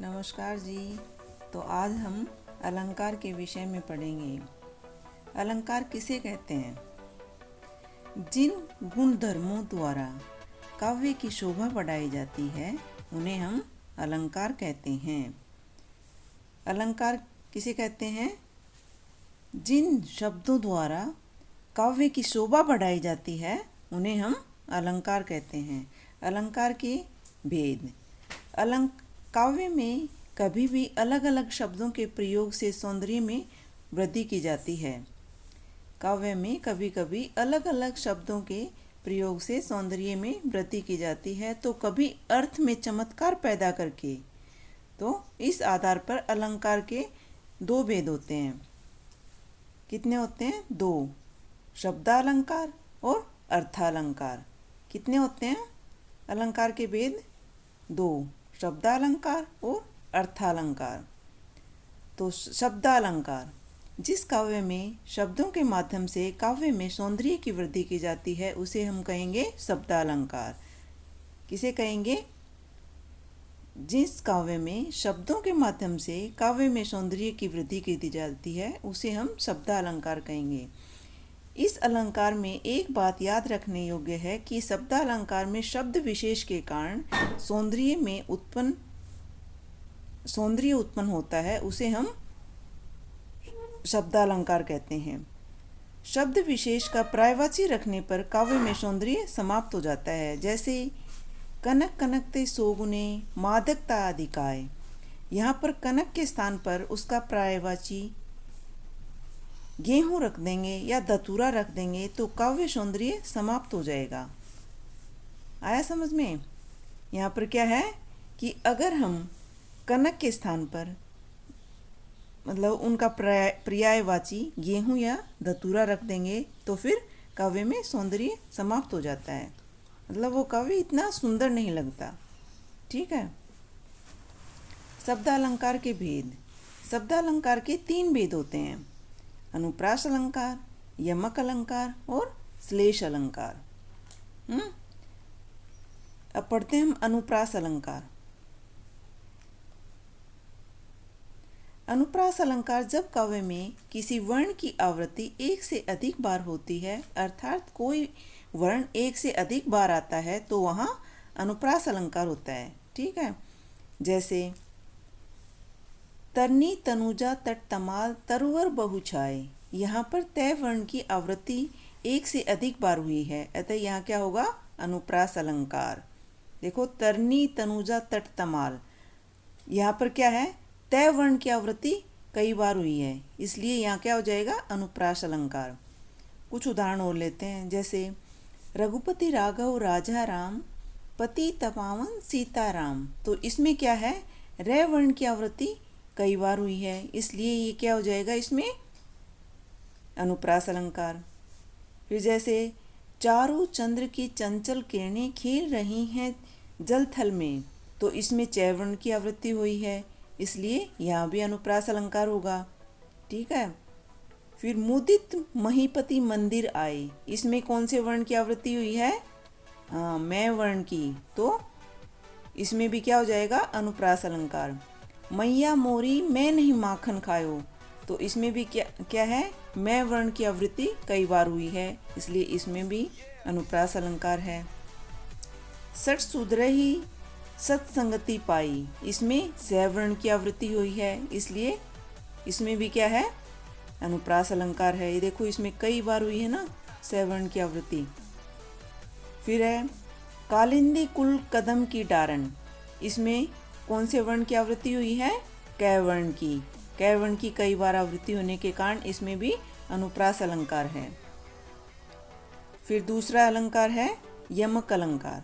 नमस्कार जी। तो आज हम अलंकार के विषय में पढ़ेंगे। अलंकार किसे कहते हैं? जिन गुण धर्मों द्वारा काव्य की शोभा बढ़ाई जाती है उन्हें हम अलंकार कहते हैं। अलंकार किसे कहते हैं? जिन शब्दों द्वारा काव्य की शोभा बढ़ाई जाती है उन्हें हम अलंकार कहते हैं। अलंकार के भेद। काव्य में कभी भी अलग अलग शब्दों के प्रयोग से सौंदर्य में वृद्धि की जाती है। काव्य में कभी कभी अलग अलग शब्दों के प्रयोग से सौंदर्य में वृद्धि की जाती है, तो कभी अर्थ में चमत्कार पैदा करके। तो इस आधार पर अलंकार के दो भेद होते हैं। कितने होते हैं? दो। शब्दालंकार और अर्थालंकार। कितने होते हैं अलंकार के भेद? दो। शब्दालंकार और अर्थालंकार। तो शब्दालंकार, जिस काव्य में शब्दों के माध्यम से काव्य में सौंदर्य की वृद्धि की जाती है उसे हम कहेंगे शब्दालंकार। किसे कहेंगे? जिस काव्य में शब्दों के माध्यम से काव्य में सौंदर्य की वृद्धि की दी जाती है उसे हम शब्दालंकार कहेंगे। इस अलंकार में एक बात याद रखने योग्य है कि शब्दालंकार में शब्द विशेष के कारण सौंदर्य उत्पन्न होता है, उसे हम शब्दालंकार कहते हैं। शब्द विशेष का पर्यायवाची रखने पर काव्य में सौंदर्य समाप्त हो जाता है। जैसे कनक कनकते सोगुने मादकता अधिकाय। यहाँ पर कनक के स्थान पर उसका पर्यायवाची गेहूं रख देंगे या धतूरा रख देंगे तो काव्य सौंदर्य समाप्त हो जाएगा। आया समझ में? यहाँ पर क्या है कि अगर हम कनक के स्थान पर मतलब उनका पर्यायवाची गेहूं या धतूरा रख देंगे तो फिर काव्य में सौंदर्य समाप्त हो जाता है, मतलब वो काव्य इतना सुंदर नहीं लगता। ठीक है। शब्दालंकार के भेद। शब्दालंकार के 3 भेद होते हैं: अनुप्रास अलंकार, यमक अलंकार और श्लेष अलंकार। अब पढ़ते हैं हम अनुप्रास अलंकार। अनुप्रास अलंकार जब काव्य में किसी वर्ण की आवृत्ति एक से अधिक बार होती है, अर्थात कोई वर्ण एक से अधिक बार आता है, तो वहाँ अनुप्रास अलंकार होता है। ठीक है। जैसे तरनी तनुजा तट तमाल तरुवर बहुछाए। यहाँ पर तय वर्ण की आवृत्ति एक से अधिक बार हुई है, अतः यहाँ क्या होगा? अनुप्रास अलंकार। देखो, तरनी तनुजा तट तमाल, यहाँ पर क्या है? तय वर्ण की आवृत्ति कई बार हुई है, इसलिए यहाँ क्या हो जाएगा? अनुप्रास अलंकार। कुछ उदाहरण और लेते हैं। जैसे रघुपति राघव राजा राम पति तपावन सीताराम। तो इसमें क्या है? रे वर्ण की आवृत्ति कई बार हुई है, इसलिए ये क्या हो जाएगा? इसमें अनुप्रास अलंकार। फिर जैसे चारों चंद्र की चंचल किरणें खेल रही हैं जल थल में, तो इसमें चय वर्ण की आवृत्ति हुई है, इसलिए यहाँ भी अनुप्रास अलंकार होगा। ठीक है। फिर मुदित महीपति मंदिर आए, इसमें कौन से वर्ण की आवृत्ति हुई है? हाँ, मैं वर्ण की, तो इसमें भी क्या हो जाएगा? अनुप्रास अलंकार। मैया मोरी मैं नहीं माखन खायो, तो इसमें भी क्या है? मैं वर्ण की आवृत्ति कई बार हुई है, इसलिए इसमें भी अनुप्रास अलंकार है। सठ सुधरही सत्संगति पाई, इसमें स वर्ण की आवृत्ति हुई है, इसलिए इसमें भी क्या है? अनुप्रास अलंकार है। ये देखो, इसमें कई बार हुई है ना स वर्ण की आवृत्ति। फिर है कालिंदी कुल कदम की डारन, इसमें कौन से वर्ण की आवृत्ति हुई है? कै वर्ण की। कै वर्ण की कई बार आवृत्ति होने के कारण इसमें भी अनुप्रास अलंकार है। फिर दूसरा अलंकार है यमक अलंकार।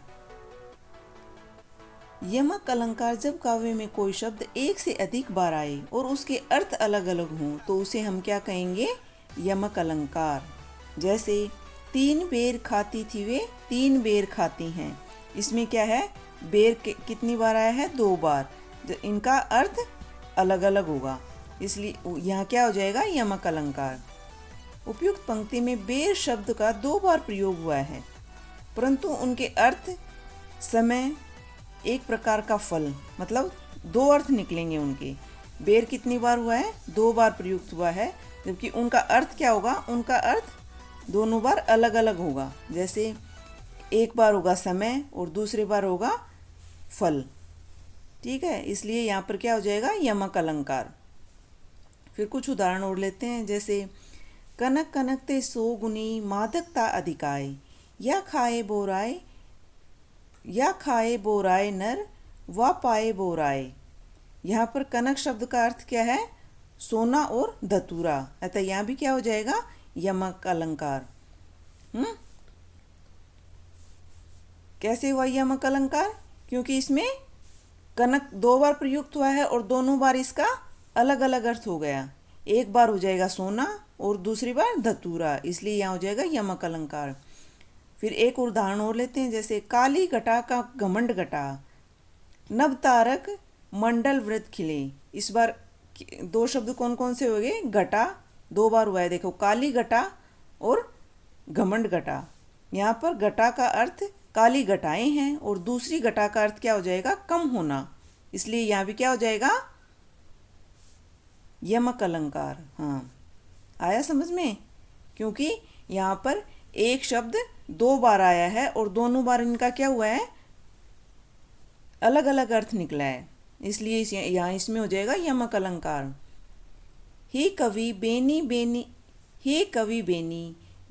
यमक अलंकार जब काव्य में कोई शब्द एक से अधिक बार आए और उसके अर्थ अलग अलग हों तो उसे हम क्या कहेंगे? यमक अलंकार। जैसे 3 बेर खाती थी वे 3 बेर खाती हैं, इसमें क्या है? बेर कितनी बार आया है? 2 बार। इनका अर्थ अलग अलग होगा, इसलिए यहाँ क्या हो जाएगा? यमक अलंकार। उपयुक्त पंक्ति में बेर शब्द का 2 बार प्रयोग हुआ है, परंतु उनके अर्थ समय, एक प्रकार का फल, मतलब दो अर्थ निकलेंगे उनके। बेर कितनी बार हुआ है? 2 बार प्रयुक्त हुआ है, जबकि उनका अर्थ क्या होगा? उनका अर्थ दोनों बार अलग अलग होगा। जैसे एक बार होगा समय और दूसरे बार होगा फल। ठीक है, इसलिए यहाँ पर क्या हो जाएगा? यमक अलंकार। फिर कुछ उदाहरण और लेते हैं। जैसे कनक कनकते 100 गुनी मादकता अधिकाय, या खाए बोराए नर व पाए बोराए। यहाँ पर कनक शब्द का अर्थ क्या है? सोना और धतूरा। अतः यहाँ भी क्या हो जाएगा? यमक अलंकार। कैसे हुआ यमक अलंकार? क्योंकि इसमें कनक 2 बार प्रयुक्त हुआ है और दोनों बार इसका अलग अलग अर्थ हो गया। एक बार हो जाएगा सोना और दूसरी बार धतूरा, इसलिए यहाँ हो जाएगा यमक अलंकार। फिर एक उदाहरण और लेते हैं। जैसे काली घटा का घमंड घटा, नव तारक मंडल वृत खिले। इस बार 2 शब्द कौन कौन से हो गए? घटा 2 बार हुआ है। देखो, काली घटा और घमंड घटा। यहाँ पर घटा का अर्थ काली घटाएं हैं और दूसरी घटा का अर्थ क्या हो जाएगा? कम होना, इसलिए यहाँ भी क्या हो जाएगा? यमक अलंकार। हाँ, आया समझ में? क्योंकि यहाँ पर एक शब्द 2 बार आया है और दोनों बार इनका क्या हुआ है? अलग अलग अर्थ निकला है, इसलिए यहाँ इसमें हो जाएगा यमक अलंकार। हे कवि बेनी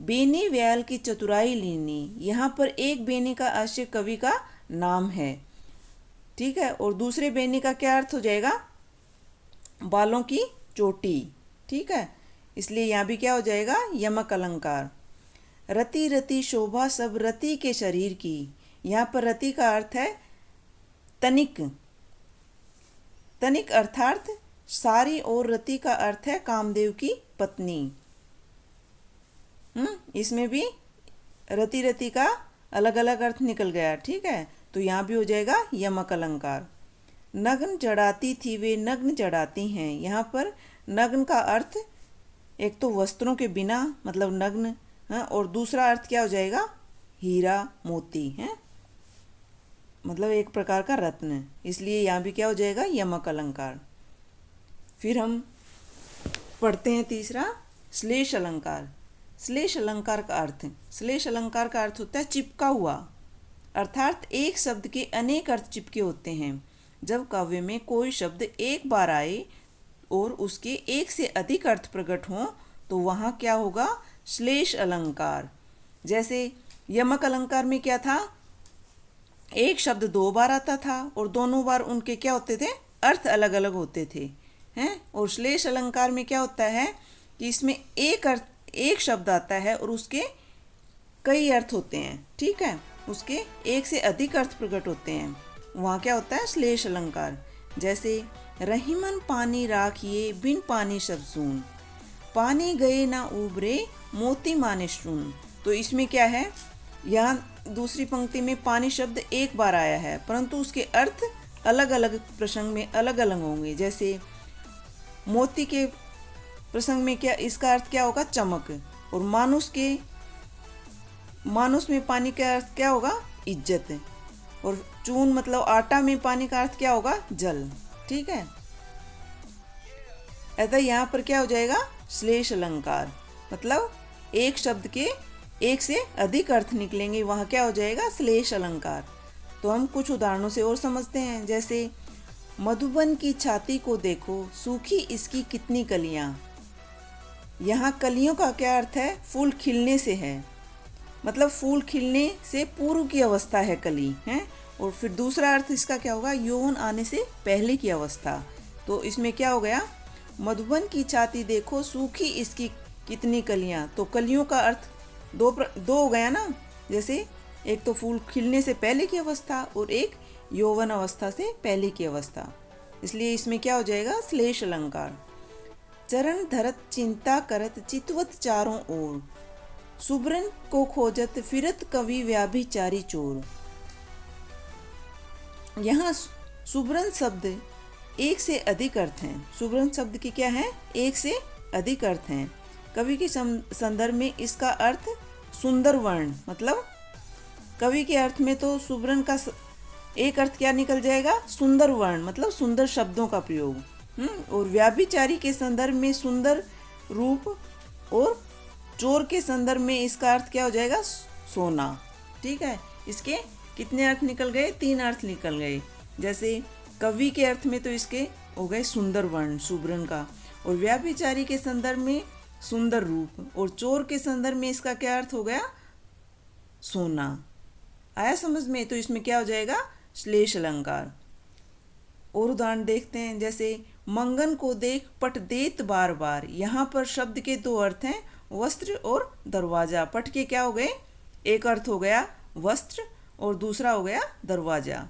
बेनी व्याल की चतुराई लीनी। यहाँ पर एक बेनी का आश्रय कवि का नाम है। ठीक है, और दूसरे बेनी का क्या अर्थ हो जाएगा? बालों की चोटी। ठीक है, इसलिए यहाँ भी क्या हो जाएगा? यमक अलंकार। रति रति शोभा सब रति के शरीर की। यहाँ पर रति का अर्थ है तनिक। तनिक अर्थात सारी, और रति का अर्थ है कामदेव की पत्नी। इसमें भी रति रति का अलग अलग अर्थ निकल गया। ठीक है, तो यहाँ भी हो जाएगा यमक अलंकार। नग्न जड़ाती थी वे नग्न जड़ाती हैं। यहाँ पर नग्न का अर्थ एक तो वस्त्रों के बिना मतलब नग्न, और दूसरा अर्थ क्या हो जाएगा? हीरा मोती है, मतलब एक प्रकार का रत्न, इसलिए यहाँ भी क्या हो जाएगा? यमक अलंकार। फिर हम पढ़ते हैं तीसरा, श्लेष अलंकार। श्लेष अलंकार का अर्थ, श्लेष अलंकार का अर्थ होता है चिपका हुआ, अर्थात एक शब्द के अनेक अर्थ चिपके होते हैं। जब काव्य में कोई शब्द एक बार आए और उसके एक से अधिक अर्थ प्रकट हों तो वहाँ क्या होगा? श्लेष अलंकार। जैसे यमक अलंकार में क्या था? एक शब्द 2 बार आता था और दोनों बार उनके क्या होते थे? अर्थ अलग अलग होते थे हैं। और श्लेष अलंकार में क्या होता है कि इसमें एक शब्द आता है और उसके कई अर्थ होते हैं। ठीक है, उसके एक से अधिक अर्थ प्रकट होते हैं, वहाँ क्या होता है? श्लेष अलंकार। जैसे रहीमन पानी राखिए बिन पानी शब्द सुन, पानी गए ना उबरे मोती माने सुन। तो इसमें क्या है? यहाँ दूसरी पंक्ति में पानी शब्द एक बार आया है, परंतु उसके अर्थ अलग अलग प्रसंग में अलग अलग होंगे। जैसे मोती के प्रसंग में क्या इसका अर्थ क्या होगा? चमक। और मानुष में पानी का अर्थ क्या होगा? इज्जत। और चून मतलब आटा में पानी का अर्थ क्या होगा? जल। ठीक है, ऐसा यहाँ पर क्या हो जाएगा? श्लेष अलंकार, मतलब एक शब्द के एक से अधिक अर्थ निकलेंगे, वहाँ क्या हो जाएगा? श्लेष अलंकार। तो हम कुछ उदाहरणों से और समझते हैं। जैसे मधुबन की छाती को देखो सूखी इसकी कितनी कलियां। यहाँ कलियों का क्या अर्थ है? फूल खिलने से है, मतलब फूल खिलने से पूर्व की अवस्था है कली है। और फिर दूसरा अर्थ इसका क्या होगा? यौवन आने से पहले की अवस्था। तो इसमें क्या हो गया? मधुबन की छाती देखो सूखी इसकी कितनी कलियां। तो कलियों का अर्थ दो हो गया ना। जैसे एक तो फूल खिलने से पहले की अवस्था और एक यौवन अवस्था से पहले की अवस्था, इसलिए इसमें क्या हो जाएगा? श्लेष अलंकार। चरण धरत चिंता करत चितवत चारों ओर, सुब्रन को खोजत फिरत कवि व्याभिचारी चोर। यहाँ सुब्रन शब्द एक से अधिक अर्थ हैं। सुब्रन शब्द की क्या है? एक से अधिक अर्थ हैं। कवि के संदर्भ में इसका अर्थ सुंदर वर्ण, मतलब कवि के अर्थ में तो सुब्रन का एक अर्थ क्या निकल जाएगा, सुंदर वर्ण मतलब सुंदर शब्दों का प्रयोग। और व्याभिचारी के संदर्भ में सुंदर रूप, और चोर के संदर्भ में इसका अर्थ क्या हो जाएगा, सोना। ठीक है, इसके कितने अर्थ निकल गए, 3 अर्थ निकल गए। जैसे कवि के अर्थ में तो इसके हो गए सुंदर वर्ण सुब्रन का, और व्याभिचारी के संदर्भ में सुंदर रूप, और चोर के संदर्भ में इसका क्या अर्थ हो गया, सोना। आया समझ में? तो इसमें क्या हो जाएगा, श्लेष अलंकार। और उदाहरण देखते हैं, जैसे मंगन को देख पट देत बार बार। यहाँ पर शब्द के 2 अर्थ हैं, वस्त्र और दरवाजा। पट के क्या हो गए, एक अर्थ हो गया वस्त्र और दूसरा हो गया दरवाजा।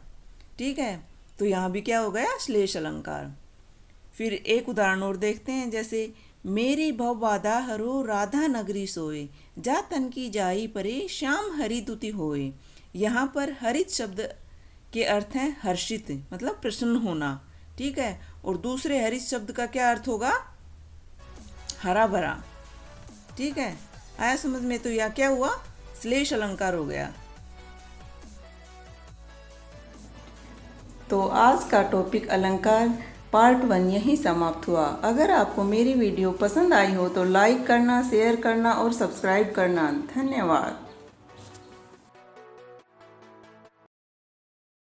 ठीक है, तो यहाँ भी क्या हो गया, श्लेष अलंकार। फिर एक उदाहरण और देखते हैं, जैसे मेरी भव बाधा हरो राधा नगरी सोए, जा तन की जाई परे श्याम हरि दुति होए। यहाँ पर हरित शब्द के अर्थ हैं हर्षित मतलब प्रसन्न होना। ठीक है, और दूसरे हरित शब्द का क्या अर्थ होगा, हरा भरा। ठीक है, आया समझ में? तो यह क्या हुआ, श्लेष अलंकार हो गया। तो आज का टॉपिक अलंकार पार्ट 1 यहीं समाप्त हुआ। अगर आपको मेरी वीडियो पसंद आई हो तो लाइक करना, शेयर करना और सब्सक्राइब करना। धन्यवाद।